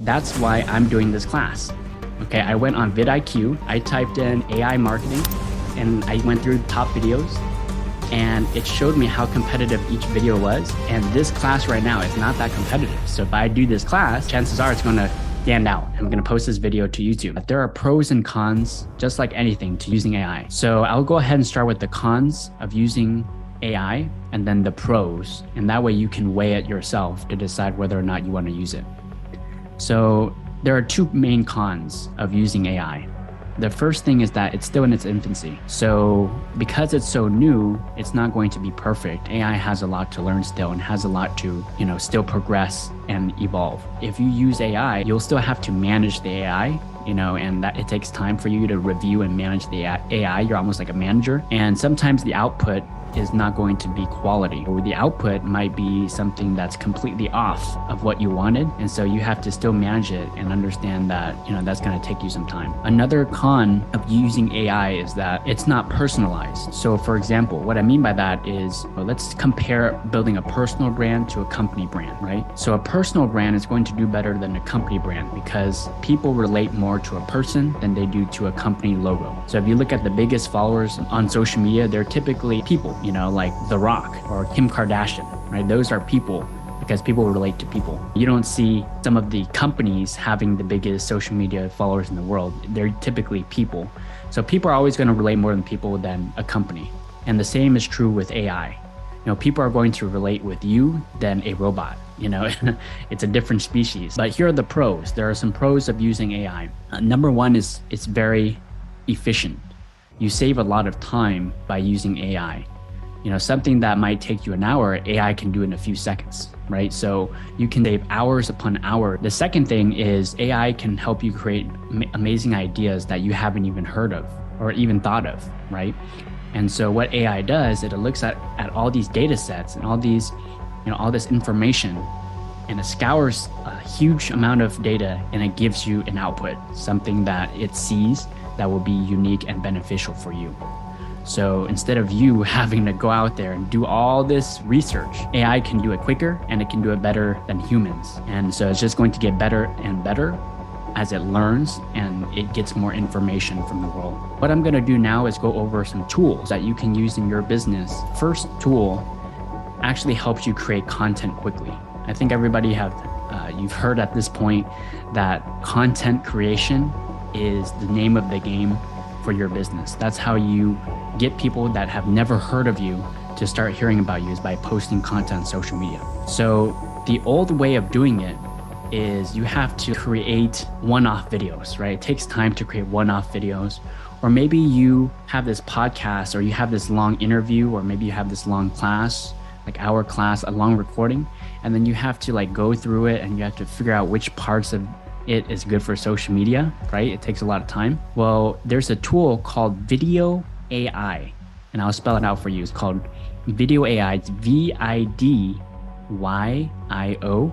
That's why I'm doing this class. Okay, I went on vidIQ, I typed in AI marketing, and I went through top videos, and it showed me how competitive each video was. And this class right now is not that competitive. So if I do this class, chances are it's gonna stand out. I'm gonna post this video to YouTube. But there are pros and cons, just like anything, to using AI. So I'll go ahead and start with the cons of using AI and then the pros. And that way you can weigh it yourself to decide whether or not you wanna use it. So there are two main cons of using AI. The first thing is that it's still in its infancy. So because it's so new, it's not going to be perfect. AI has a lot to learn still and has a lot to, still progress and evolve. If you use AI, you'll still have to manage the AI, and that it takes time for you to review and manage the AI. You're almost like a manager. And sometimes the output is not going to be quality, or the output might be something that's completely off of what you wanted. And so you have to still manage it and understand that, that's going to take you some time. Another con of using AI is that it's not personalized. So for example, what I mean by that is, let's compare building a personal brand to a company brand, right? So a personal brand is going to do better than a company brand because people relate more to a person than they do to a company logo. So if you look at the biggest followers on social media, they're typically people, like The Rock or Kim Kardashian, right? Those are people because people relate to people. You don't see some of the companies having the biggest social media followers in the world. They're typically people. So people are always going to relate more than people than a company. And the same is true with AI. People are going to relate with you than a robot. It's a different species. But here are the pros. There are some pros of using AI. Number one is it's very efficient. You save a lot of time by using AI. Something that might take you an hour, AI can do in a few seconds, right? So you can save hours upon hour. The second thing is AI can help you create amazing ideas that you haven't even heard of or even thought of, right? And so what AI does, it looks at all these data sets and all these, all this information, and it scours a huge amount of data and it gives you an output, something that it sees that will be unique and beneficial for you. So instead of you having to go out there and do all this research, AI can do it quicker and it can do it better than humans. And so it's just going to get better and better as it learns and it gets more information from the world. What I'm going to do now is go over some tools that you can use in your business. First tool actually helps you create content quickly. I think everybody you've heard at this point that content creation is the name of the game for your business. That's how you get people that have never heard of you to start hearing about you, is by posting content on social media. So the old way of doing it is you have to create one-off videos, right? It takes time to create one-off videos. Or maybe you have this podcast, or you have this long interview, or maybe you have this long class, like our class, a long recording, and then you have to go through it and you have to figure out which parts of it is good for social media, right? It takes a lot of time. Well, there's a tool called Video AI, and I'll spell it out for you. It's called Video AI. It's VIDYIO.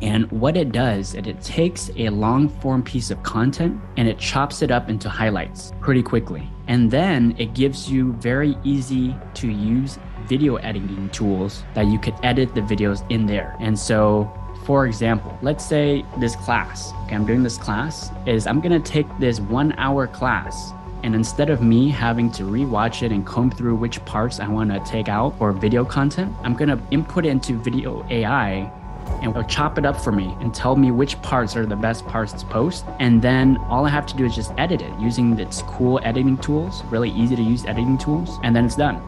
And what it does is it takes a long form piece of content and it chops it up into highlights pretty quickly. And then it gives you very easy to use video editing tools that you could edit the videos in there. And so for example, let's say this class, okay, I'm doing this class, is I'm gonna take this 1 hour class, and instead of me having to rewatch it and comb through which parts I wanna take out for video content, I'm gonna input it into Video AI and it'll chop it up for me and tell me which parts are the best parts to post. And then all I have to do is just edit it using its cool editing tools, really easy to use editing tools, and then it's done.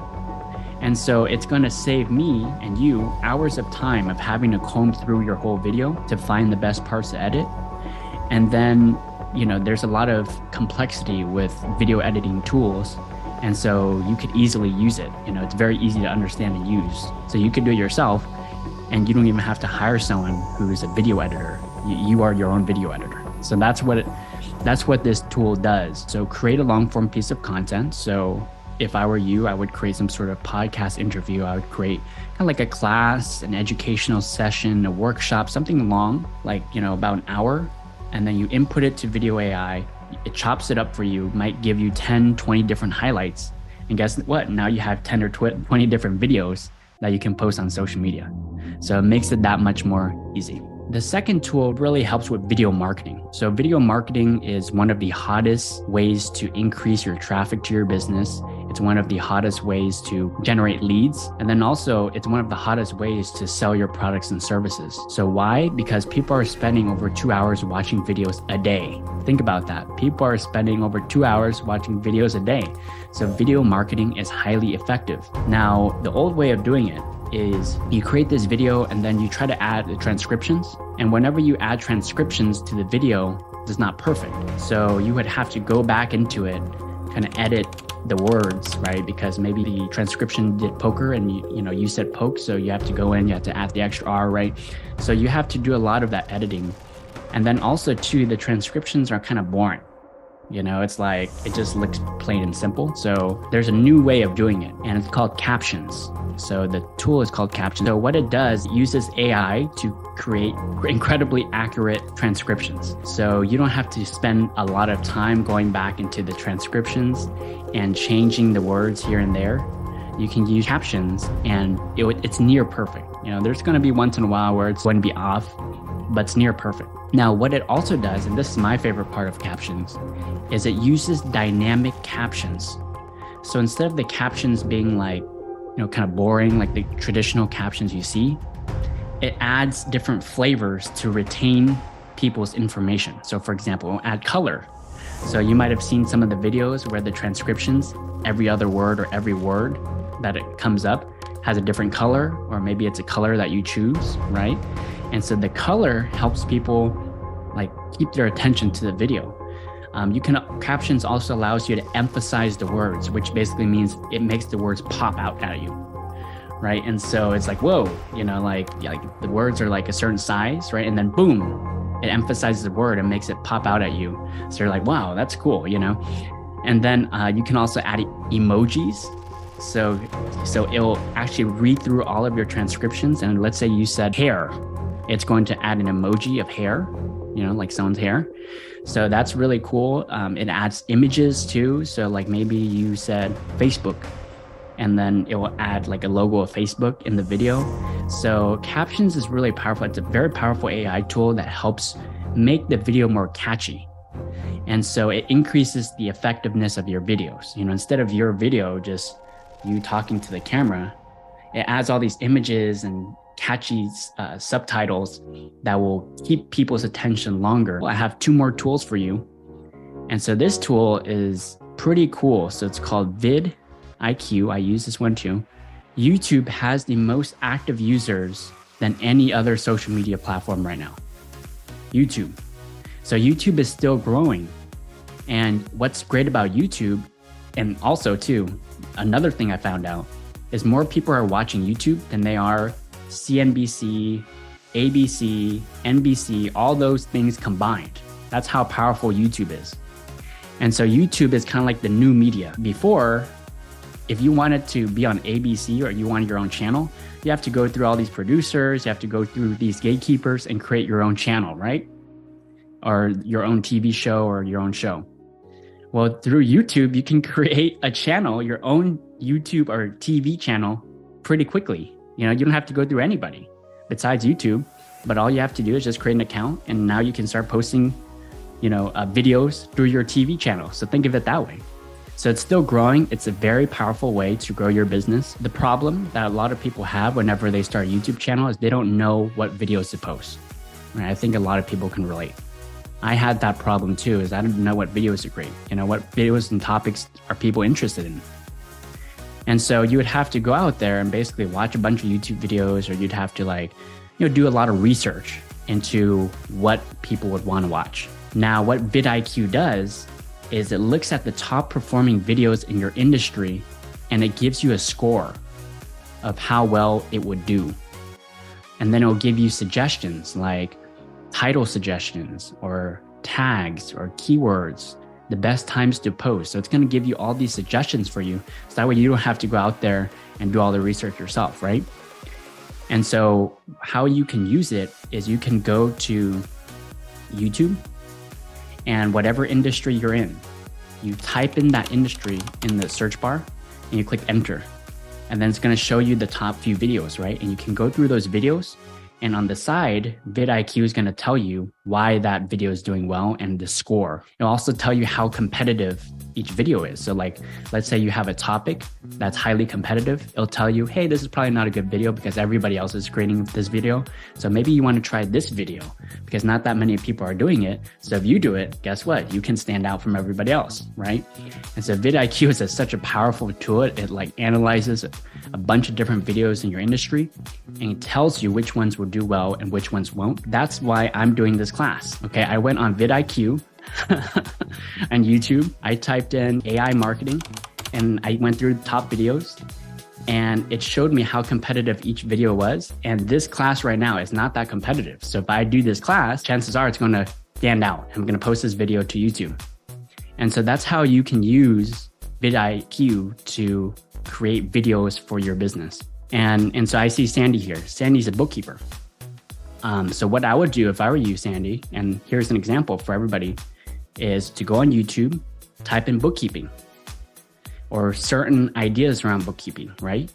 And so it's going to save me and you hours of time of having to comb through your whole video to find the best parts to edit. And then, there's a lot of complexity with video editing tools. And so you could easily use it. It's very easy to understand and use. So you could do it yourself and you don't even have to hire someone who is a video editor. You are your own video editor. So that's what this tool does. So create a long form piece of content. So if I were you, I would create some sort of podcast interview. I would create kind of like a class, an educational session, a workshop, something long, about an hour. And then you input it to Video AI. It chops it up for you, might give you 10, 20 different highlights. And guess what? Now you have 10 or 20 different videos that you can post on social media. So it makes it that much more easy. The second tool really helps with video marketing. So video marketing is one of the hottest ways to increase your traffic to your business. It's one of the hottest ways to generate leads. And then also it's one of the hottest ways to sell your products and services. So why? Because people are spending over 2 hours watching videos a day. Think about that. People are spending over 2 hours watching videos a day. So video marketing is highly effective. Now, the old way of doing it is you create this video and then you try to add the transcriptions. And whenever you add transcriptions to the video, it's not perfect. So you would have to go back into it, kind of edit the words, right? Because maybe the transcription did poker and you said poke, so you have to go in, you have to add the extra R, right? So you have to do a lot of that editing. And then also too, the transcriptions are kind of boring. It's like, it just looks plain and simple. So there's a new way of doing it, and it's called captions. So the tool is called captions. So what it does, it uses AI to create incredibly accurate transcriptions. So you don't have to spend a lot of time going back into the transcriptions and changing the words here and there. You can use captions and it's near perfect. There's going to be once in a while where it's going to be off, but it's near perfect. Now, what it also does, and this is my favorite part of captions, is it uses dynamic captions. So instead of the captions being like, kind of boring, like the traditional captions you see, it adds different flavors to retain people's information. So for example, add color. So you might have seen some of the videos where the transcriptions, every other word or every word that it comes up has a different color, or maybe it's a color that you choose, right? And so the color helps people like keep their attention to the video. Captions also allows you to emphasize the words, which basically means it makes the words pop out at you, right? And so it's like, whoa, like the words are like a certain size, right? And then boom, it emphasizes the word and makes it pop out at you. So you're like, wow, that's cool, And then you can also add emojis. So it'll actually read through all of your transcriptions. And let's say you said hair, it's going to add an emoji of hair, like someone's hair. So that's really cool. It adds images too. So like maybe you said Facebook, and then it will add like a logo of Facebook in the video. So captions is really powerful. It's a very powerful AI tool that helps make the video more catchy. And so it increases the effectiveness of your videos. Instead of your video, just you talking to the camera, it adds all these images and catchy subtitles that will keep people's attention longer. I have 2 more tools for you. And so this tool is pretty cool. So it's called vidIQ. I use this one too. YouTube has the most active users than any other social media platform right now. YouTube. So YouTube is still growing. And what's great about YouTube, and also too, another thing I found out is more people are watching YouTube than they are CNBC, ABC, NBC, all those things combined. That's how powerful YouTube is. And so YouTube is kind of like the new media. Before, if you wanted to be on ABC or you wanted your own channel, you have to go through all these producers, you have to go through these gatekeepers and create your own channel, right? Or your own TV show or your own show. Well, through YouTube, you can create a channel, your own YouTube or TV channel pretty quickly. You don't have to go through anybody besides YouTube, but all you have to do is just create an account, and now you can start posting, videos through your TV channel. So think of it that way. So it's still growing. It's a very powerful way to grow your business. The problem that a lot of people have whenever they start a YouTube channel is they don't know what videos to post. Right? I think a lot of people can relate. I had that problem too, is I didn't know what videos are great. What videos and topics are people interested in? And so you would have to go out there and basically watch a bunch of YouTube videos, or you'd have to do a lot of research into what people would want to watch. Now, what vidIQ does is it looks at the top performing videos in your industry, and it gives you a score of how well it would do. And then it'll give you suggestions like title suggestions or tags or keywords, the best times to post. So it's going to give you all these suggestions for you. So that way you don't have to go out there and do all the research yourself, right? And so how you can use it is you can go to YouTube, and whatever industry you're in, you type in that industry in the search bar and you click enter. And then it's going to show you the top few videos, right? And you can go through those videos And on the side, vidIQ is going to tell you why that video is doing well and the score. It'll also tell you how competitive each video is. So like, let's say you have a topic that's highly competitive. It'll tell you, hey, this is probably not a good video because everybody else is creating this video. So maybe you want to try this video because not that many people are doing it. So if you do it, guess what? You can stand out from everybody else, right? And so vidIQ is such a powerful tool. It like analyzes a bunch of different videos in your industry and it tells you which ones will do well and which ones won't. That's why I'm doing this class. Okay, I went on vidIQ on YouTube. I typed in AI marketing and I went through the top videos and it showed me how competitive each video was. And this class right now is not that competitive. So if I do this class, chances are it's going to stand out. I'm going to post this video to YouTube. And so that's how you can use vidIQ to create videos for your business. And so I see Sandy here. Sandy's a bookkeeper. So what I would do if I were you, Sandy, and here's an example for everybody, is to go on YouTube, type in bookkeeping or certain ideas around bookkeeping, right?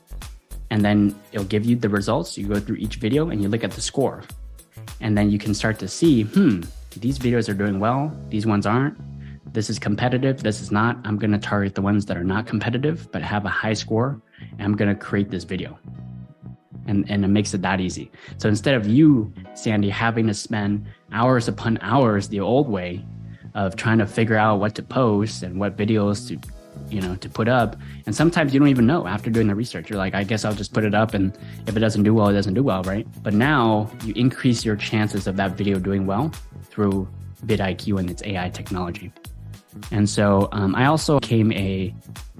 And then it'll give you the results. You go through each video and you look at the score. And then you can start to see, these videos are doing well. These ones aren't. This is competitive. This is not. I'm going to target the ones that are not competitive, but have a high score. And I'm going to create this video. And it makes it that easy. So instead of you, Sandy, having to spend hours upon hours the old way of trying to figure out what to post and what videos to put up. And sometimes you don't even know after doing the research. You're like, I guess I'll just put it up. And if it doesn't do well, it doesn't do well, right? But now you increase your chances of that video doing well through vidIQ and its AI technology. And so I also became a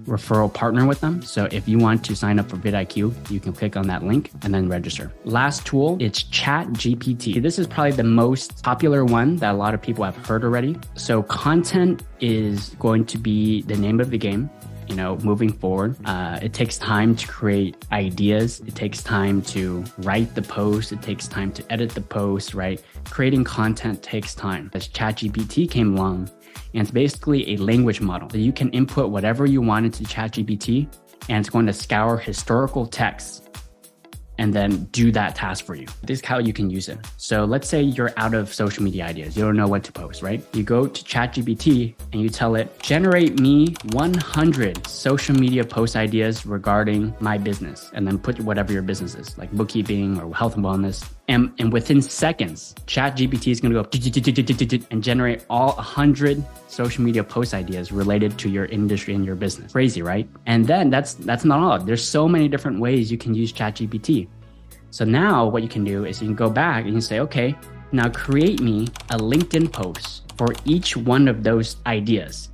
referral partner with them. So if you want to sign up for vidIQ, you can click on that link and then register. Last tool, it's ChatGPT. This is probably the most popular one that a lot of people have heard already. So content is going to be the name of the game, moving forward. It takes time to create ideas. It takes time to write the post. It takes time to edit the post, right? Creating content takes time. As ChatGPT came along, and it's basically a language model. So you can input whatever you want into ChatGPT, and it's going to scour historical texts and then do that task for you. This is how you can use it. So let's say you're out of social media ideas. You don't know what to post, right? You go to ChatGPT and you tell it, generate me 100 social media post ideas regarding my business, and then put whatever your business is, like bookkeeping or health and wellness. And within seconds, ChatGPT is going to go and generate all 100 social media post ideas related to your industry and your business. Crazy, right? And then that's not all. There's so many different ways you can use ChatGPT. So now what you can do is you can go back and you say, okay, now create me a LinkedIn post for each one of those ideas.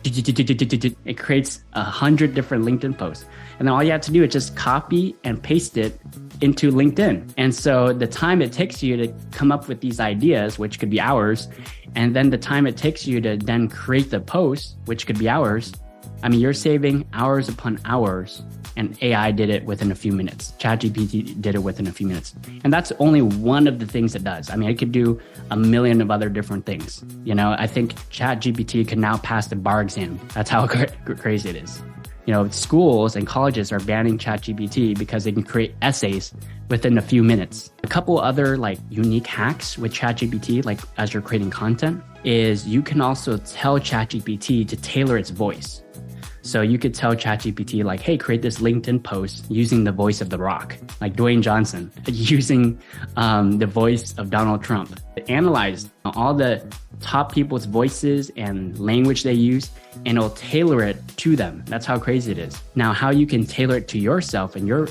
It creates 100 different LinkedIn posts. And then all you have to do is just copy and paste it into LinkedIn. And so the time it takes you to come up with these ideas, which could be hours, and then the time it takes you to then create the post, which could be hours, you're saving hours upon hours, and AI did it within a few minutes. ChatGPT did it within a few minutes. And that's only one of the things it does. It could do a million of other different things. I think ChatGPT can now pass the bar exam. That's how crazy it is. Schools and colleges are banning ChatGPT because they can create essays within a few minutes. A couple other unique hacks with ChatGPT, as you're creating content, is you can also tell ChatGPT to tailor its voice. So you could tell ChatGPT hey, create this LinkedIn post using the voice of The Rock, like Dwayne Johnson, using the voice of Donald Trump. It analyzed all the top people's voices and language they use, and it'll tailor it to them. That's how crazy it is. Now, how you can tailor it to yourself and your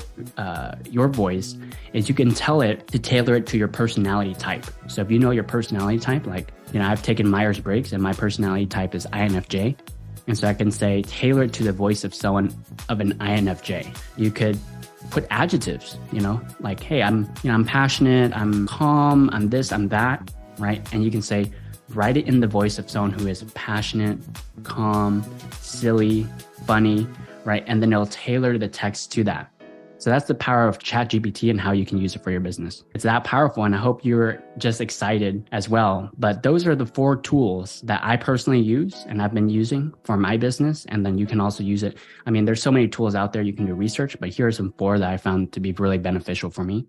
voice is you can tell it to tailor it to your personality type. So if you know your personality type, I've taken Myers-Briggs and my personality type is INFJ. And so I can say, tailor it to the voice of someone of an INFJ. You could put adjectives, hey, I'm passionate, I'm calm, I'm this, I'm that, right? And you can say, write it in the voice of someone who is passionate, calm, silly, funny, right? And then it'll tailor the text to that. So that's the power of ChatGPT and how you can use it for your business. It's that powerful, and I hope you're just excited as well. But those are the 4 tools that I personally use and I've been using for my business. And then you can also use it. There's so many tools out there you can do research, but here are some 4 that I found to be really beneficial for me.